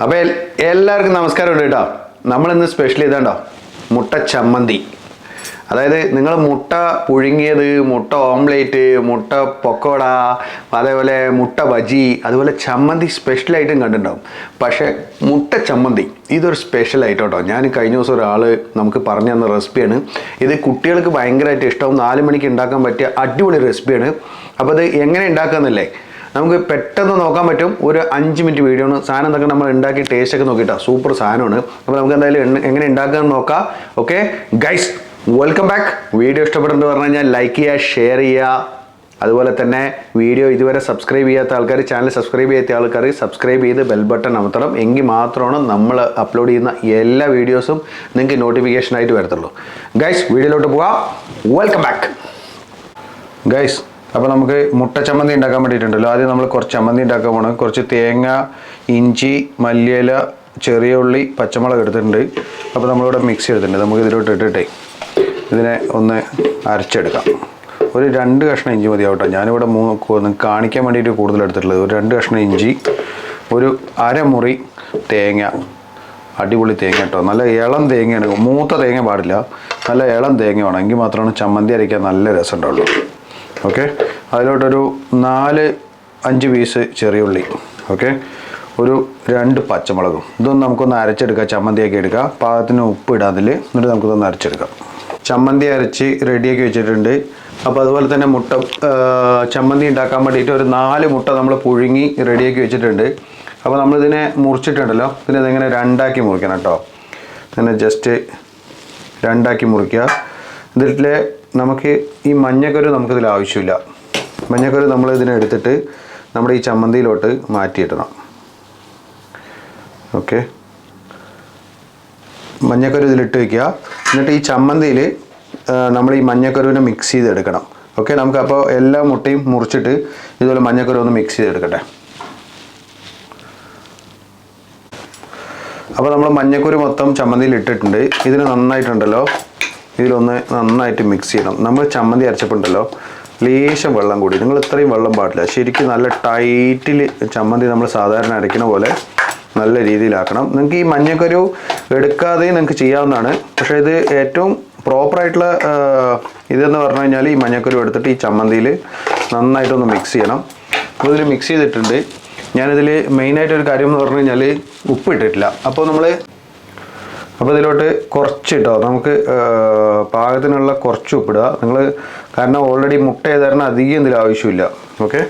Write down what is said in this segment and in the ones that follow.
അപ്പോൾ എല്ലാവർക്കും നമസ്കാരമുണ്ട് കേട്ടോ. നമ്മളിന്ന് സ്പെഷ്യൽ ഇതാണ്ടോ മുട്ട ചമ്മന്തി. അതായത് നിങ്ങൾ മുട്ട പുഴുങ്ങിയത്, മുട്ട ഓംലേറ്റ്, മുട്ട പൊക്കോട, അതേപോലെ മുട്ട ബജി, അതുപോലെ ചമ്മന്തി സ്പെഷ്യലായിട്ടും കണ്ടിട്ടുണ്ടാവും. പക്ഷേ മുട്ട ചമ്മന്തി ഇതൊരു സ്പെഷ്യൽ ആയിട്ട് കേട്ടോ. ഞാൻ കഴിഞ്ഞ ദിവസം ഒരാൾ നമുക്ക് പറഞ്ഞു തന്ന റെസിപ്പിയാണ്. ഇത് കുട്ടികൾക്ക് ഭയങ്കരമായിട്ട് ഇഷ്ടവും 4 മണിക്ക് ഉണ്ടാക്കാൻ പറ്റിയ അടിപൊളി റെസിപ്പിയാണ്. അപ്പോൾ ഇത് എങ്ങനെ ഉണ്ടാക്കാമെന്നല്ലേ നമുക്ക് പെട്ടെന്ന് നോക്കാൻ പറ്റും. ഒരു 5 മിനിറ്റ് വീഡിയോ ആണ്. സാധനം എന്തൊക്കെ നമ്മൾ ഉണ്ടാക്കി ടേസ്റ്റ് ഒക്കെ നോക്കിയിട്ടാ സൂപ്പർ സാധനമാണ്. അപ്പോൾ നമുക്ക് എന്തായാലും എങ്ങനെ ഉണ്ടാക്കാമെന്ന് നോക്കാം. Okay guys, welcome back. Video ഇഷ്ടപ്പെടുന്നത് പറഞ്ഞു കഴിഞ്ഞാൽ ലൈക്ക് ചെയ്യുക, ഷെയർ ചെയ്യുക. അതുപോലെ തന്നെ വീഡിയോ ഇതുവരെ സബ്സ്ക്രൈബ് ചെയ്യാത്ത ആൾക്കാർ, ചാനൽ സബ്സ്ക്രൈബ് ചെയ്യാത്ത ആൾക്കാർ സബ്സ്ക്രൈബ് ചെയ്ത് ബെൽ ബട്ടൺ അമർത്തണം. എങ്കിൽ മാത്രമാണ് നമ്മൾ അപ്ലോഡ് ചെയ്യുന്ന എല്ലാ വീഡിയോസും നിങ്ങൾക്ക് നോട്ടിഫിക്കേഷനായിട്ട് വരത്തുള്ളൂ. ഗൈസ്, വീഡിയോയിലോട്ട് പോകാം. Welcome back guys. അപ്പോൾ നമുക്ക് മുട്ട ചമ്മന്തി ഉണ്ടാക്കാൻ വേണ്ടിയിട്ടുണ്ടല്ലോ. ആദ്യം നമ്മൾ കുറച്ച് ചമ്മന്തി ഉണ്ടാക്കാൻ പോകണം. കുറച്ച് തേങ്ങ, ഇഞ്ചി, മല്ലിയില, ചെറിയ ഉള്ളി, പച്ചമുളക് എടുത്തിട്ടുണ്ട്. അപ്പോൾ നമ്മളിവിടെ മിക്സി എടുത്തിട്ടുണ്ട്. നമുക്ക് ഇതിലോട്ട് ഇട്ടിട്ടേ ഇതിനെ ഒന്ന് അരച്ചെടുക്കാം. ഒരു 2 കഷ്ണം ഇഞ്ചി മതിയാവട്ടെ. ഞാനിവിടെ കാണിക്കാൻ വേണ്ടിയിട്ട് കൂടുതൽ എടുത്തിട്ടുള്ളത്. ഒരു 2 കഷ്ണം ഇഞ്ചി, ഒരു അരമുറി തേങ്ങ, അടിപൊളി തേങ്ങ കേട്ടോ. നല്ല ഇളം തേങ്ങയാണ്, മൂത്ത തേങ്ങ പാടില്ല, നല്ല ഇളം തേങ്ങ വേണം. എങ്കിൽ മാത്രമാണ് ചമ്മന്തി അരയ്ക്കാൻ നല്ല രസം ഉണ്ടാവുള്ളൂ. ഓക്കെ, അതിലോട്ടൊരു 4-5 പീസ് ചെറിയ ഉള്ളി. ഓക്കെ, ഒരു 2 പച്ചമുളകും. ഇതൊന്ന് നമുക്കൊന്ന് അരച്ചെടുക്കാം, ചമ്മന്തിയാക്കി എടുക്കാം. പാകത്തിന് ഉപ്പ് ഇടാം അതിൽ. എന്നിട്ട് നമുക്കിതൊന്ന് അരച്ചെടുക്കാം. ചമ്മന്തി അരച്ച് റെഡിയാക്കി വെച്ചിട്ടുണ്ട്. അപ്പോൾ അതുപോലെ തന്നെ മുട്ട ചമ്മന്തി ഉണ്ടാക്കാൻ വേണ്ടിയിട്ട് ഒരു 4 മുട്ട നമ്മൾ പുഴുങ്ങി റെഡിയാക്കി വെച്ചിട്ടുണ്ട്. അപ്പോൾ നമ്മളിതിനെ മുറിച്ചിട്ടുണ്ടല്ലോ, പിന്നെ ഇതെങ്ങനെ 2ആക്കി മുറിക്കണം കേട്ടോ. അങ്ങനെ ജസ്റ്റ് 2ആക്കി മുറിക്കുക. ഇതിൽ നമുക്ക് ഈ മഞ്ഞക്കരു നമുക്കിതിൽ ആവശ്യമില്ല. മഞ്ഞക്കരു നമ്മൾ ഇതിനെടുത്തിട്ട് നമ്മുടെ ഈ ചമ്മന്തിയിലോട്ട് മാറ്റിയിടണം. ഓക്കെ, മഞ്ഞക്കരു ഇതിലിട്ട് വയ്ക്കുക. എന്നിട്ട് ഈ ചമ്മന്തിയിൽ നമ്മൾ ഈ മഞ്ഞക്കരുവിനെ മിക്സ് ചെയ്തെടുക്കണം. ഓക്കെ, നമുക്കപ്പോൾ എല്ലാ മുട്ടയും മുറിച്ചിട്ട് ഇതുപോലെ മഞ്ഞക്കരു ഒന്ന് മിക്സ് ചെയ്തെടുക്കട്ടെ. അപ്പോൾ നമ്മൾ മഞ്ഞക്കരു മൊത്തം ചമ്മന്തിയിൽ ഇട്ടിട്ടുണ്ട്. ഇതിന് നന്നായിട്ടുണ്ടല്ലോ, ഇതിലൊന്ന് നന്നായിട്ട് മിക്സ് ചെയ്യണം. നമ്മൾ ചമ്മന്തി അരച്ചപ്പോണ്ടല്ലോ ലേശം വെള്ളം കൂടി. നിങ്ങൾ ഇത്രയും വെള്ളം പാടില്ല. ശരിക്കും നല്ല ടൈറ്റിൽ ചമ്മന്തി നമ്മൾ സാധാരണ അരയ്ക്കുന്ന പോലെ നല്ല രീതിയിലാക്കണം. നിങ്ങൾക്ക് ഈ മഞ്ഞക്കരു എടുക്കാതെ നിങ്ങൾക്ക് ചെയ്യാവുന്നതാണ്. പക്ഷേ ഇത് ഏറ്റവും പ്രോപ്പറായിട്ടുള്ള ഇതെന്ന് പറഞ്ഞു കഴിഞ്ഞാൽ ഈ മഞ്ഞക്കരു എടുത്തിട്ട് ഈ ചമ്മന്തിയിൽ നന്നായിട്ടൊന്ന് മിക്സ് ചെയ്യണം. അപ്പോൾ ഇതിൽ മിക്സ് ചെയ്തിട്ടുണ്ട്. ഞാനിതിൽ മെയിനായിട്ടൊരു കാര്യം എന്ന് പറഞ്ഞു കഴിഞ്ഞാൽ ഉപ്പ് ഇട്ടിട്ടില്ല. അപ്പോൾ ഇതിലോട്ട് കുറച്ച് ഇട്ടോ, നമുക്ക് പാകത്തിനുള്ള കുറച്ച് ഉപ്പിടുക നിങ്ങൾ. കാരണം ഓൾറെഡി മുട്ട ഏതായിരുന്നു അധികം ഇതിൽ ആവശ്യമില്ല. ഓക്കെ,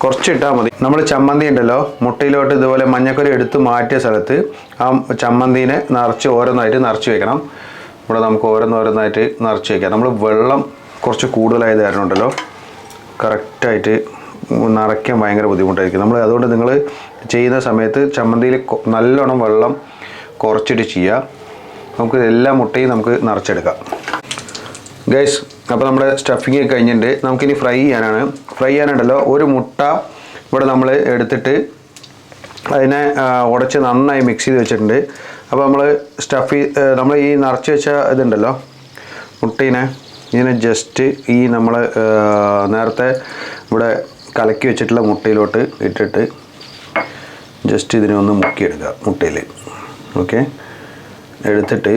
കുറച്ച് ഇട്ടാൽ മതി. നമ്മൾ ചമ്മന്തി ഉണ്ടല്ലോ, മുട്ടയിലോട്ട് ഇതുപോലെ മഞ്ഞക്കറി എടുത്ത് മാറ്റിയ സ്ഥലത്ത് ആ ചമ്മന്തിനെ ഓരോന്നായിട്ട് നിറച്ച് വെക്കണം. ഇവിടെ നമുക്ക് ഓരോന്നായിട്ട് നിറച്ച് വയ്ക്കാം. നമ്മൾ വെള്ളം കുറച്ച് കൂടുതലായത് കാരണം ഉണ്ടല്ലോ കറക്റ്റായിട്ട് നിറയ്ക്കാൻ ഭയങ്കര ബുദ്ധിമുട്ടായിരിക്കും. അതുകൊണ്ട് നിങ്ങൾ ചെയ്യുന്ന സമയത്ത് ചമ്മന്തിയിൽ നല്ലോണം വെള്ളം കുറച്ചിട്ട് ചെയ്യുക. നമുക്ക് എല്ലാ മുട്ടയും നമുക്ക് നിറച്ചെടുക്കാം ഗൈസ്. അപ്പോൾ നമ്മുടെ സ്റ്റഫിങ് കഴിഞ്ഞിട്ടുണ്ട്. നമുക്കിനി ഫ്രൈ ചെയ്യാനുണ്ടല്ലോ. ഒരു മുട്ട ഇവിടെ നമ്മൾ എടുത്തിട്ട് അതിനെ ഉടച്ച് നന്നായി മിക്സ് ചെയ്ത് വെച്ചിട്ടുണ്ട്. അപ്പോൾ നമ്മൾ ഈ നിറച്ച് വെച്ച ഇതുണ്ടല്ലോ മുട്ടയിനെ, ഇതിനെ ജസ്റ്റ് ഈ നമ്മൾ നേരത്തെ ഇവിടെ കലക്കി വെച്ചിട്ടുള്ള മുട്ടയിലോട്ട് ഇട്ടിട്ട് ജസ്റ്റ് ഇതിനെ ഒന്ന് മുക്കിയെടുക്കുക മുട്ടയിൽ. ഓക്കെ, എടുത്തിട്ട്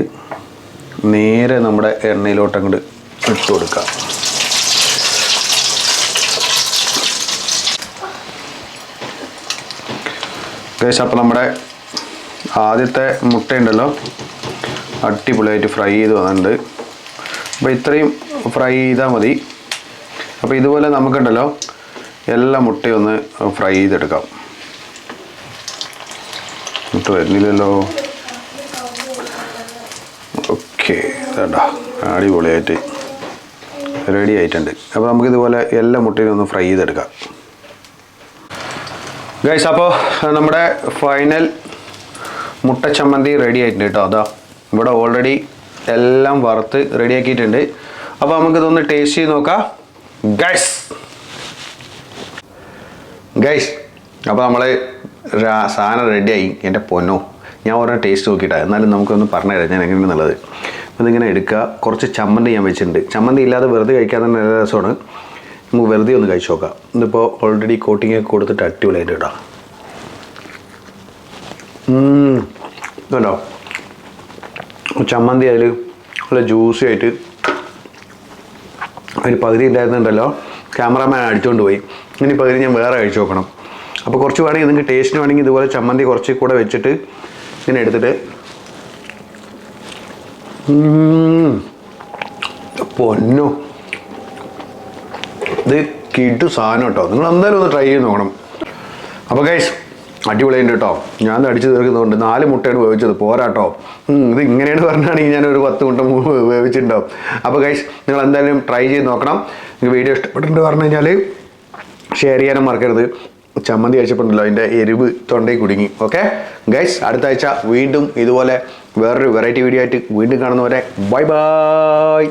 നേരെ നമ്മുടെ എണ്ണയിലോട്ട് അങ്ങോട്ട് ഇട്ട് കൊടുക്കുക. ഗൈസ്, അപ്പോൾ നമ്മുടെ ആദ്യത്തെ മുട്ടയുണ്ടല്ലോ അടിപൊളിയായിട്ട് ഫ്രൈ ചെയ്ത് വന്നിട്ടുണ്ട്. അപ്പോൾ ഇത്രയും ഫ്രൈ ചെയ്താൽ മതി. അപ്പോൾ ഇതുപോലെ നമുക്കുണ്ടല്ലോ എല്ലാ മുട്ടയും ഒന്ന് ഫ്രൈ ചെയ്തെടുക്കാം. മുട്ട വരുന്നില്ലല്ലോ. ഓക്കെ, വേണ്ട, അടിപൊളിയായിട്ട് റെഡി ആയിട്ടുണ്ട്. അപ്പോൾ നമുക്കിതുപോലെ എല്ലാ മുട്ടയും ഒന്ന് ഫ്രൈ ചെയ്തെടുക്കാം ഗൈസ്. അപ്പോൾ നമ്മുടെ ഫൈനൽ മുട്ട ചമ്മന്തി റെഡി ആയിട്ടുണ്ട് കേട്ടോ. അതാ ഇവിടെ ഓൾറെഡി എല്ലാം വറുത്ത് റെഡിയാക്കിയിട്ടുണ്ട്. അപ്പോൾ നമുക്കിതൊന്ന് ടേസ്റ്റ് ചെയ്ത് നോക്കാം ഗൈസ്. അപ്പോൾ നമ്മൾ സാധനം റെഡിയായി. എൻ്റെ പൊന്നോ, ഞാൻ ഓരോ ടേസ്റ്റ് നോക്കിയിട്ടാണ്. എന്നാലും നമുക്കൊന്ന് പറഞ്ഞു തരാം ഞാൻ എങ്ങനെയാണെന്നുള്ളത്. അപ്പോൾ ഇതിങ്ങനെ എടുക്കുക. കുറച്ച് ചമ്മന്തി ഞാൻ വെച്ചിട്ടുണ്ട്. ചമ്മന്തി ഇല്ലാതെ വെറുതെ കഴിക്കാൻ തന്നെ നല്ല രസമാണ്. നമുക്ക് വെറുതെ ഒന്ന് കഴിച്ച് നോക്കാം. ഇതിപ്പോൾ ഓൾറെഡി കോട്ടിങ് ഒക്കെ കൊടുത്തിട്ട് അടിപൊളിയായിട്ട് കേട്ടോ. ഇതുണ്ടോ ചമ്മന്തി അതിൽ നല്ല ജ്യൂസി ആയിട്ട് അതിന് പകുതി ഉണ്ടായിരുന്നുണ്ടല്ലോ, ക്യാമറാമാൻ അടിച്ചുകൊണ്ട് പോയി. ഇനി പകുതി ഞാൻ വേറെ കഴിച്ചു നോക്കണം. അപ്പോൾ കുറച്ച് വേണമെങ്കിൽ നിങ്ങൾക്ക് ടേസ്റ്റിന് വേണമെങ്കിൽ ഇതുപോലെ ചമ്മന്തി കുറച്ച് കൂടെ വെച്ചിട്ട് ഇങ്ങനെ എടുത്തിട്ട് പൊന്നോ, ഇത് കിട്ടു സാധനം കേട്ടോ. നിങ്ങൾ എന്തായാലും ഒന്ന് ട്രൈ ചെയ്ത് നോക്കണം. അപ്പോൾ ഗൈസ് അടിപൊളിയുണ്ട് കേട്ടോ. ഞാൻ അടിച്ച് തീർക്കുന്നുണ്ട്. 4 മുട്ടയാണ് വേവിച്ചത്, പോരാട്ടോ. ഇത് ഇങ്ങനെയാണ് പറഞ്ഞാണെങ്കിൽ ഞാനൊരു 10 മുട്ട വേവിച്ചിട്ടുണ്ടാവും. അപ്പോൾ ഗൈസ് നിങ്ങൾ എന്തായാലും ട്രൈ ചെയ്ത് നോക്കണം. നിങ്ങൾക്ക് വീഡിയോ ഇഷ്ടപ്പെട്ടിട്ട് പറഞ്ഞു കഴിഞ്ഞാൽ ഷെയർ ചെയ്യാനും മറക്കരുത്. ചമ്മന്തി കഴിച്ചപ്പോണ്ടല്ലോ അതിൻ്റെ എരിവ് തൊണ്ടയിൽ കുടുങ്ങി. ഓക്കെ ഗൈസ്, അടുത്ത ആഴ്ച വീണ്ടും ഇതുപോലെ വേറൊരു വെറൈറ്റി വീഡിയോ ആയിട്ട് വീണ്ടും കാണുന്നവരെ ബൈ ബൈ.